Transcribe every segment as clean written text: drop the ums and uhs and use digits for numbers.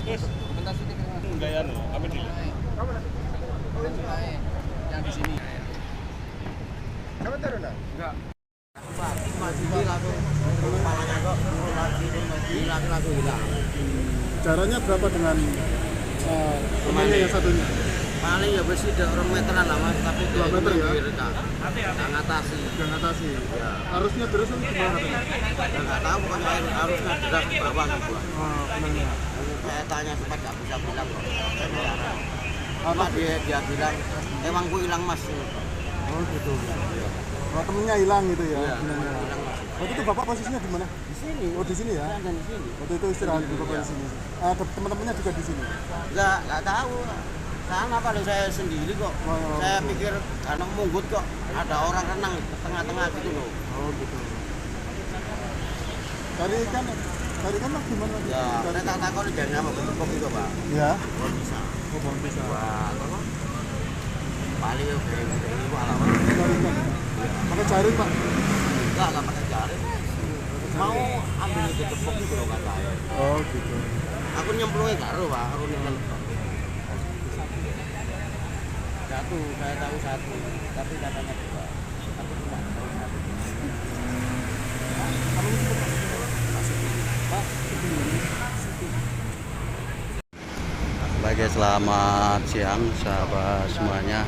Enggak ya, apa di yang di sini. Kamu taruh enggak? Enggak. Lagu hilang. Jaraknya berapa dengan temannya yang satunya? Paling ya bersih udah 2 meteran lah mas, tapi 2 meter ya? Nggak ngatasi. Yang ngatasi. Ya. Harusnya terus kan gimana katanya? Ya nggak tahu pokoknya harusnya deras ke bawah gitu. Oh, benarnya. Saya tanya sempat nggak bisa bilang kok. Cuma dia bilang emang gue hilang mas. Oh gitu. Oh temennya hilang gitu ya? Iya, Benarnya. hilang mas. Waktu itu bapak posisinya di mana? Di sini. Oh di sini ya? Saya di sini. Waktu itu istirahat di bapak di sini. Teman-temannya juga di sini. Nggak tahu. Sana paling saya sendiri kok. Oh, Saya gitu. pikir karena munggut kok ada orang renang di tengah-tengah gitu loh. Oh gitu. Tadi kan gimana? Ya, saya tak tahu kalau jangan apa bentuk kopi kok pak. Ya. Oh bisa. Oh bang bisa. Wah, apa? Paling ya kayak ini malam. Pakai jaring pak? Enggak pakai jaring. Mau ambil itu tepung itu loh kata. Oh gitu. Aku nyemplungnya karo pak, aku nyemplung. Satu, saya tahu satu, tapi katanya dua. Aku cuma tahu satu. Baik, selamat siang sahabat semuanya.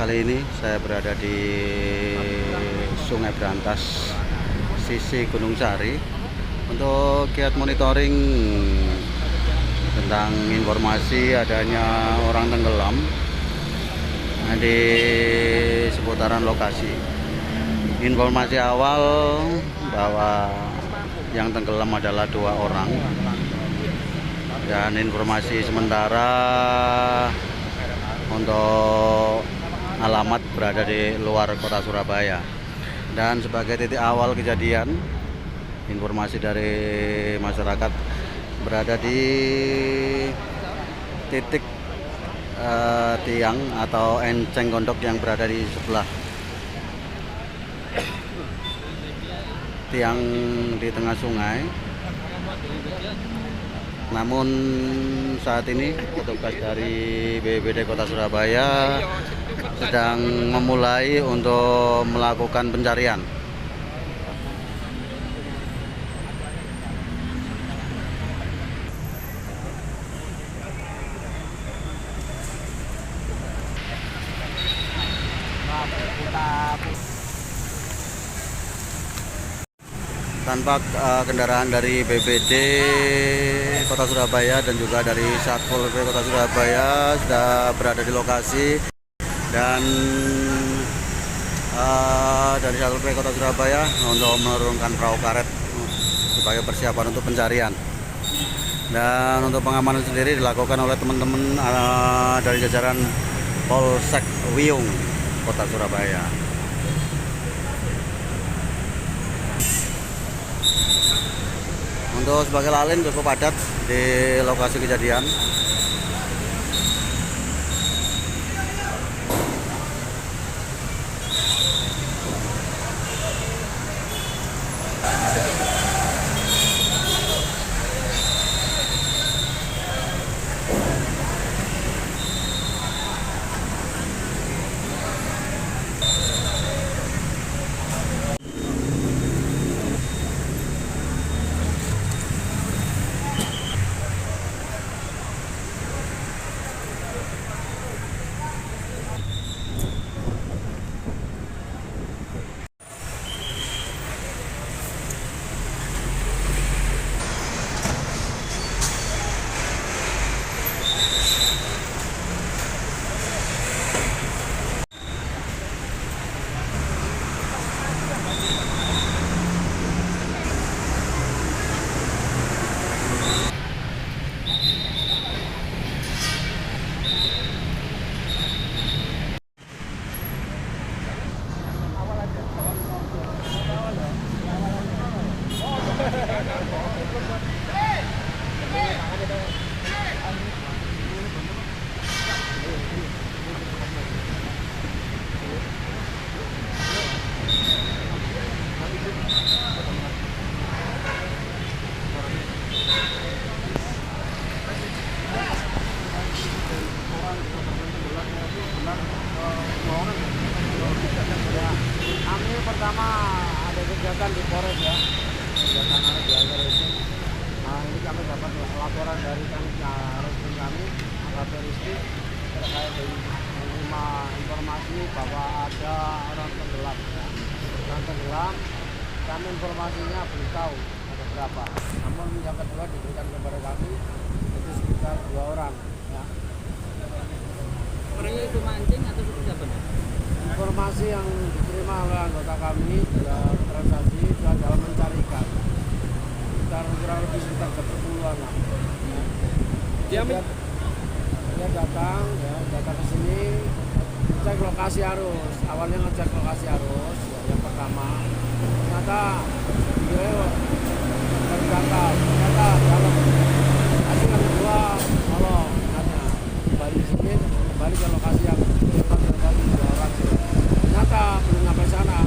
Kali ini saya berada di Sungai Brantas, sisi Gunung Sari, untuk giat monitoring tentang informasi adanya orang tenggelam di seputaran lokasi. Informasi awal bahwa yang tenggelam adalah 2 orang, dan informasi sementara untuk alamat berada di luar kota Surabaya. Dan sebagai titik awal kejadian, informasi dari masyarakat berada di titik tiang atau enceng gondok yang berada di sebelah tiang di tengah sungai. Namun saat ini petugas dari BPBD Kota Surabaya sedang memulai untuk melakukan pencarian. Tanpa kendaraan dari BPD Kota Surabaya dan juga dari Satpol PP Kota Surabaya sudah berada di lokasi, dan dari Satpol PP Kota Surabaya untuk menurunkan perahu karet sebagai persiapan untuk pencarian. Dan untuk pengamanan sendiri dilakukan oleh teman-teman dari jajaran Polsek Wiyung Kota Surabaya. Untuk sebagai lalin cukup padat di lokasi kejadian. Polres ya, kedatangan biasa rutin. Nah ini kami dapat laporan dari rekan kami AKP Rizky terkait menerima informasi bahwa ada orang tenggelam ya. Orang tenggelam, kami informasinya belum tahu ada berapa, namun yang kedua diberikan kepada kami itu sekitar 2 orang ya. Orangnya itu mancing atau seperti apa? Informasi yang diterima oleh anggota kami dalam transaksi dalam mencari ikan sekitar kurang lebih sekitar 10-an lah ya. Dia datang ke sini ngecek lokasi arus, awalnya ngecek lokasi arus ya, yang pertama ternyata dia terjangkau, ternyata dalam. Tapi yang kedua kalau hanya kembali sini, kembali ke lokasi yang tadi 2 orang ternyata belum sampai sana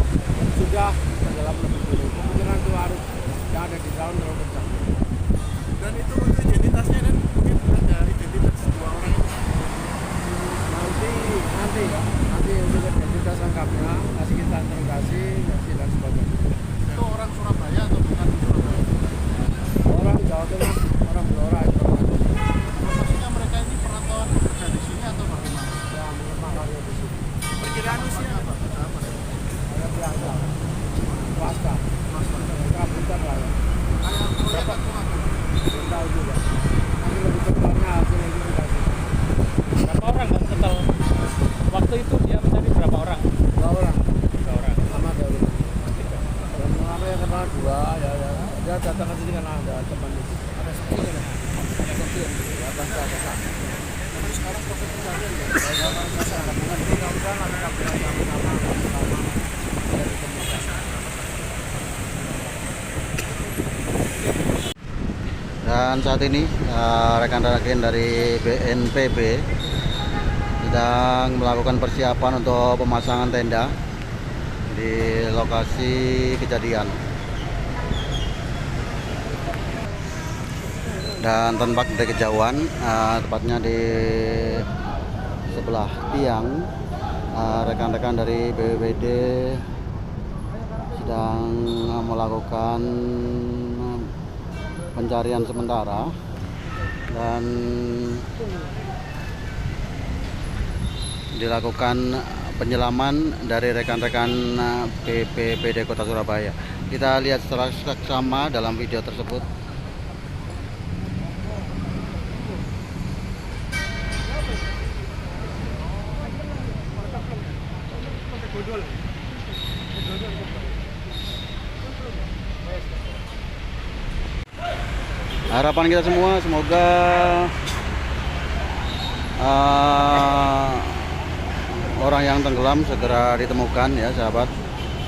sudah tenggelam lebih dulu. Kemungkinan itu arus yang ada di dalam terlalu kencang. Dan itu untuk identitasnya dan mungkin ada identitas 2 orang itu. Nanti untuk identitas lengkapnya masih kita interogasi dan sebagainya. Itu orang Surabaya atau bukan Surabaya? Orang Jawa Tengah, orang Blora itu. Maksudnya mereka ini perantauan bekerja di sini atau bagaimana? Ya memang karya di sini. Perkiraan usia apa? Ada biasa, swasta, mereka bukan lah ya. Kayak proyek atau apa? Belum tahu juga. Nanti lebih tepatnya hasil identifikasi. Berapa orang kan total? Waktu itu dia mencari berapa orang? 2 orang. 2 orang. Sama dari. Dan mengapa yang kenal 2 ya. Dia datang ke sini karena ada teman itu. Ada saksi kan? Ada saksi. Ya bangsa ada saksi. Tapi sekarang proses pencarian ya? Saya akan masyarakat dengan mudah-mudahan nanti kami sama-sama dari ditemukan. Dan saat ini rekan-rekan dari BNPB sedang melakukan persiapan untuk pemasangan tenda di lokasi kejadian. Dan tampak dari kejauhan, tepatnya di sebelah tiang, rekan-rekan dari BPBD sedang melakukan pencarian sementara dan dilakukan penyelaman dari rekan-rekan BPBD Kota Surabaya. Kita lihat secara seksama dalam video tersebut. Harapan kita semua semoga orang yang tenggelam segera ditemukan ya sahabat,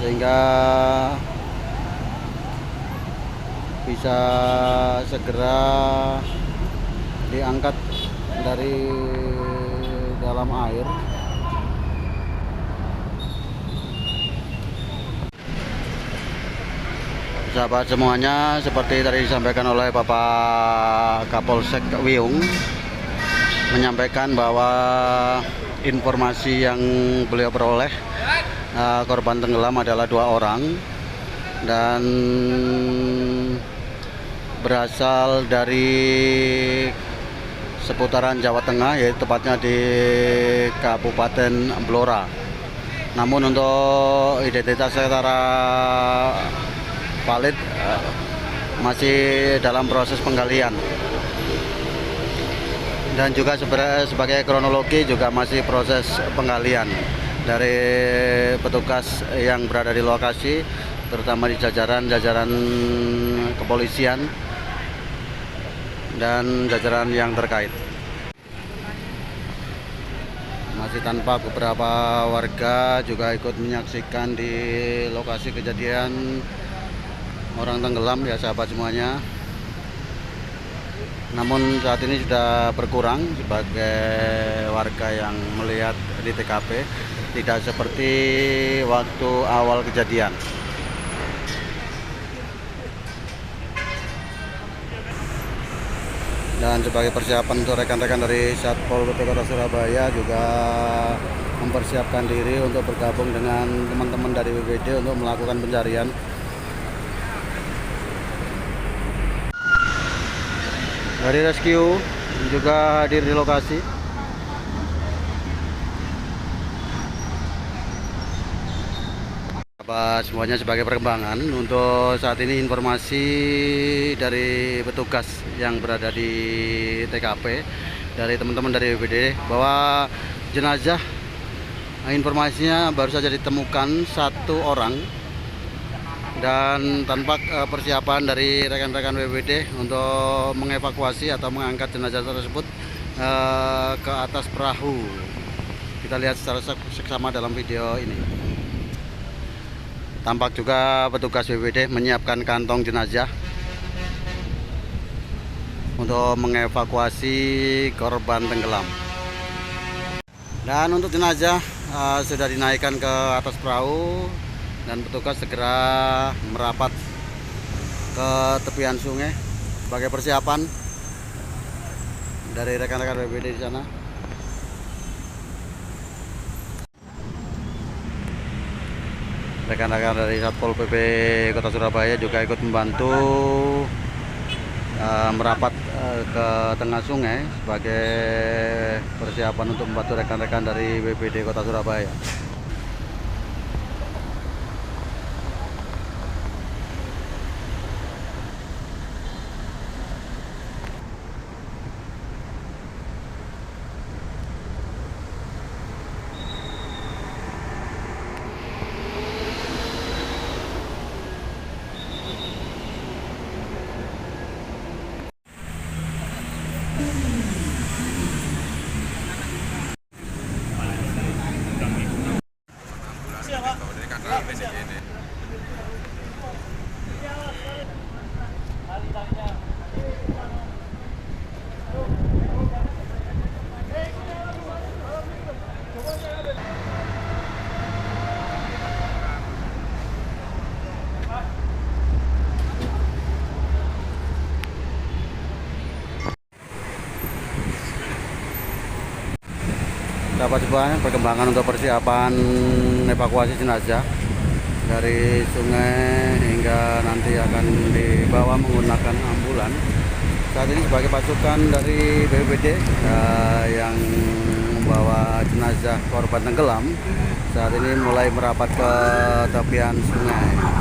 sehingga bisa segera diangkat dari dalam air. Sahabat semuanya, seperti tadi disampaikan oleh Bapak Kapolsek Wiyung, menyampaikan bahwa informasi yang beliau peroleh korban tenggelam adalah 2 orang dan berasal dari seputaran Jawa Tengah, yaitu tepatnya di Kabupaten Blora. Namun untuk identitas secara valid masih dalam proses penggalian, dan juga sebagai kronologi juga masih proses penggalian dari petugas yang berada di lokasi, terutama di jajaran kepolisian dan jajaran yang terkait. Masih tanpa beberapa warga juga ikut menyaksikan di lokasi kejadian orang tenggelam ya sahabat semuanya. Namun saat ini sudah berkurang sebagai warga yang melihat di TKP, tidak seperti waktu awal kejadian. Dan sebagai persiapan untuk rekan-rekan dari Satpol PP Kota Surabaya juga mempersiapkan diri untuk bergabung dengan teman-teman dari BPBD untuk melakukan pencarian dari rescue juga hadir di lokasi. Apa semuanya sebagai perkembangan untuk saat ini informasi dari petugas yang berada di TKP dari teman-teman dari BPBD bahwa jenazah informasinya baru saja ditemukan 1 orang dan tanpa persiapan dari rekan-rekan BPBD untuk mengevakuasi atau mengangkat jenazah tersebut ke atas perahu. Kita lihat secara seksama dalam video ini. Tampak juga petugas BPBD menyiapkan kantong jenazah untuk mengevakuasi korban tenggelam. Dan untuk jenazah sudah dinaikkan ke atas perahu dan petugas segera merapat ke tepian sungai sebagai persiapan dari rekan-rekan BPBD di sana. Rekan-rekan dari Satpol PP Kota Surabaya juga ikut membantu merapat ke tengah sungai sebagai persiapan untuk membantu rekan-rekan dari BPBD Kota Surabaya. Dapat sebuah perkembangan untuk persiapan evakuasi jenazah dari sungai hingga nanti akan dibawa menggunakan ambulan. Saat ini sebagai pasukan dari BPBD yang membawa jenazah korban tenggelam saat ini mulai merapat ke tepian sungai.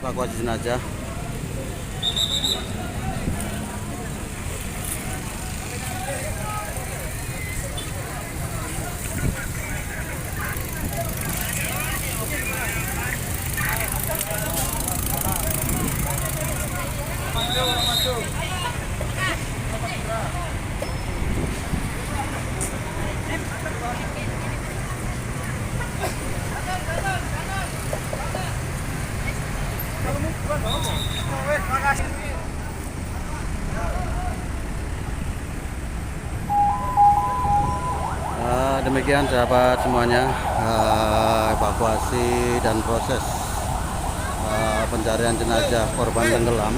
Evakuasi jenazah. Demikian sahabat semuanya, evakuasi dan proses pencarian jenazah korban tenggelam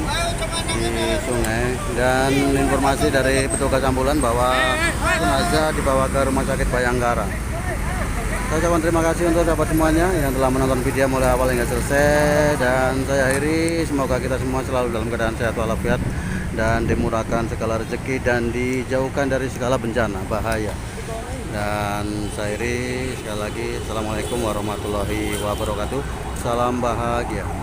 di sungai, dan informasi dari petugas ambulan bahwa jenazah dibawa ke Rumah Sakit Bayangkara. Saya ucapkan terima kasih untuk sahabat semuanya yang telah menonton video mulai awal hingga selesai, dan saya akhiri, semoga kita semua selalu dalam keadaan sehat walafiat dan dimurahkan segala rezeki dan dijauhkan dari segala bencana bahaya. Dan saya akhiri sekali lagi, assalamualaikum warahmatullahi wabarakatuh. Salam bahagia.